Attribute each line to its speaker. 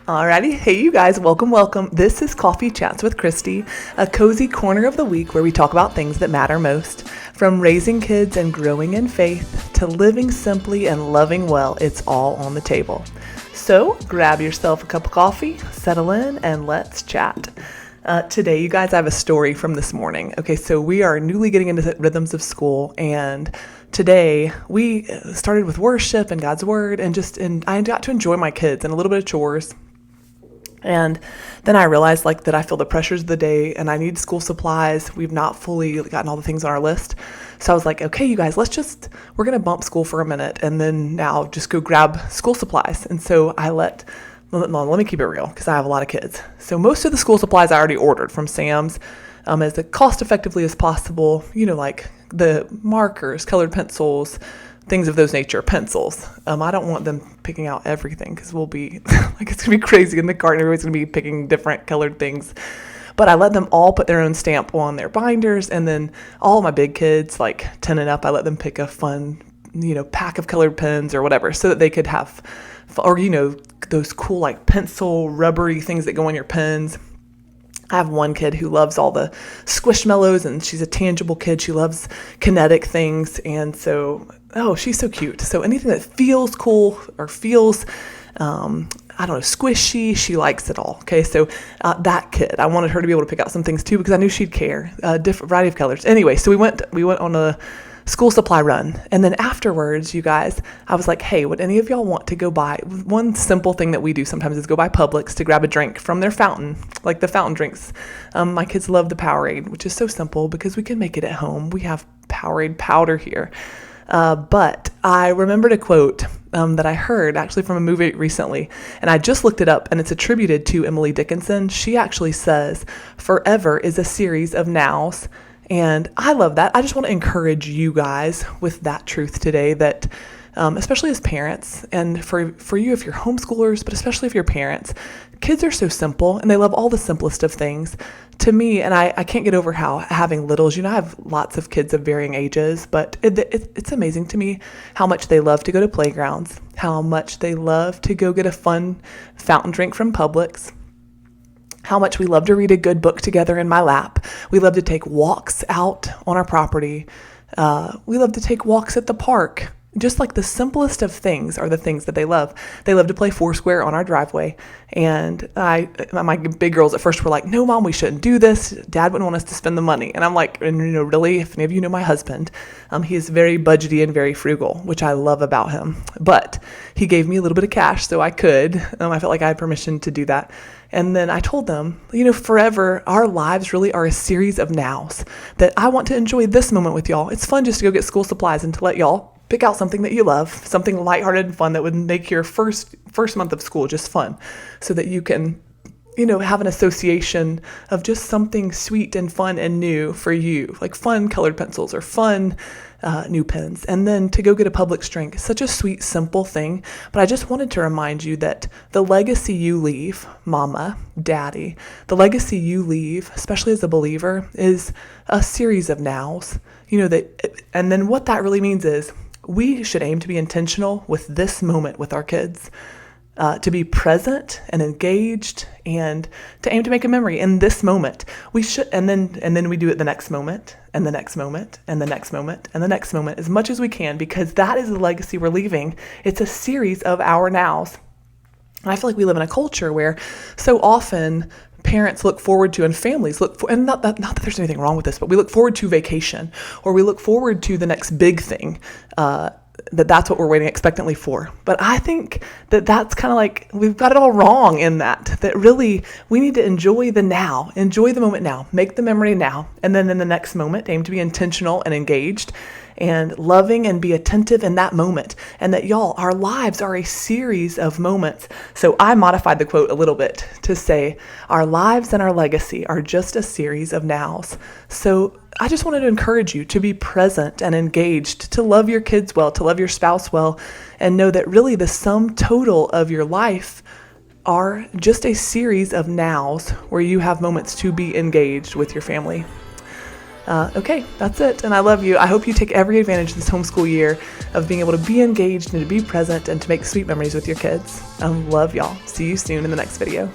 Speaker 1: Alrighty, hey you guys, welcome. This is Coffee Chats with Christy, a cozy corner of the week where we talk about things that matter most. From raising kids and growing in faith to living simply and loving well, it's all on the table. So grab yourself a cup of coffee, settle in, and let's chat. Today, you guys, I have a story from this morning. Okay, so we are newly getting into the rhythms of school, and today we started with worship and God's Word, and I got to enjoy my kids and a little bit of chores. And then I realized that I feel the pressures of the day and I need school supplies. We've not fully gotten all the things on our list. So I was like, okay, you guys, we're going to bump school for a minute and then now just go grab school supplies. And so let me keep it real because I have a lot of kids. So most of the school supplies I already ordered from Sam's as cost effectively as possible, like the markers, colored pencils, things of those nature, pencils. I don't want them picking out everything because we'll be it's gonna be crazy in the garden. Everybody's gonna be picking different colored things. But I let them all put their own stamp on their binders, and then all my big kids, like 10 and up, I let them pick a fun, pack of colored pens or whatever, so that they could have, or those cool pencil rubbery things that go on your pens. I have one kid who loves all the squishmallows, and she's a tangible kid. She loves kinetic things, and so, she's so cute. So anything that feels cool or feels, squishy, she likes it all. Okay, so that kid, I wanted her to be able to pick out some things too because I knew she'd care. Different variety of colors. Anyway, so we went on a school supply run, and then afterwards, you guys, I was like, hey, would any of y'all want to go buy one simple thing that we do sometimes is go buy Publix to grab a drink from their fountain, like the fountain drinks. My kids love the Powerade, which is so simple because we can make it at home. We have Powerade powder here. But I remembered a quote that I heard actually from a movie recently, and I just looked it up, and it's attributed to Emily Dickinson. She actually says, "Forever is a series of nows." And I love that. I just want to encourage you guys with that truth today that, especially as parents, and for you if you're homeschoolers, but especially if you're parents, kids are so simple and they love all the simplest of things. To me, and I can't get over how having littles, I have lots of kids of varying ages, but it's amazing to me how much they love to go to playgrounds, how much they love to go get a fun fountain drink from Publix, how much we love to read a good book together in my lap. We love to take walks out on our property. We love to take walks at the park. Just like the simplest of things are the things that they love. They love to play Foursquare on our driveway. And my big girls at first were like, no, Mom, we shouldn't do this. Dad wouldn't want us to spend the money. And I'm like, really, if any of you know my husband, he is very budgety and very frugal, which I love about him. But he gave me a little bit of cash so I could. I felt like I had permission to do that. And then I told them, forever, our lives really are a series of nows, that I want to enjoy this moment with y'all. It's fun just to go get school supplies and to let y'all pick out something that you love, something lighthearted and fun that would make your first month of school just fun, so that you can, have an association of just something sweet and fun and new for you, like fun colored pencils or fun new pens. And then to go get a Publix drink is such a sweet, simple thing. But I just wanted to remind you that the legacy you leave, Mama, Daddy, the legacy you leave, especially as a believer, is a series of nows. And then what that really means is we should aim to be intentional with this moment with our kids. To be present and engaged, and to aim to make a memory in this moment. We should, and then we do it the next moment, and the next moment, and the next moment, and the next moment, as much as we can, because that is the legacy we're leaving. It's a series of our nows. And I feel like we live in a culture where so often parents look forward to, and families look for, and not that there's anything wrong with this, but we look forward to vacation, or we look forward to the next big thing, that's what we're waiting expectantly for. But I think that's kind of like we've got it all wrong in that really we need to enjoy the now, enjoy the moment now, make the memory now, and then in the next moment aim to be intentional and engaged and loving and be attentive in that moment. And that our lives are a series of moments. So I modified the quote a little bit to say our lives and our legacy are just a series of nows. So I just wanted to encourage you to be present and engaged, to love your kids well, to love your spouse well, and know that really the sum total of your life are just a series of nows where you have moments to be engaged with your family. Okay, that's it. And I love you. I hope you take every advantage this homeschool year of being able to be engaged and to be present and to make sweet memories with your kids. Love y'all. See you soon in the next video.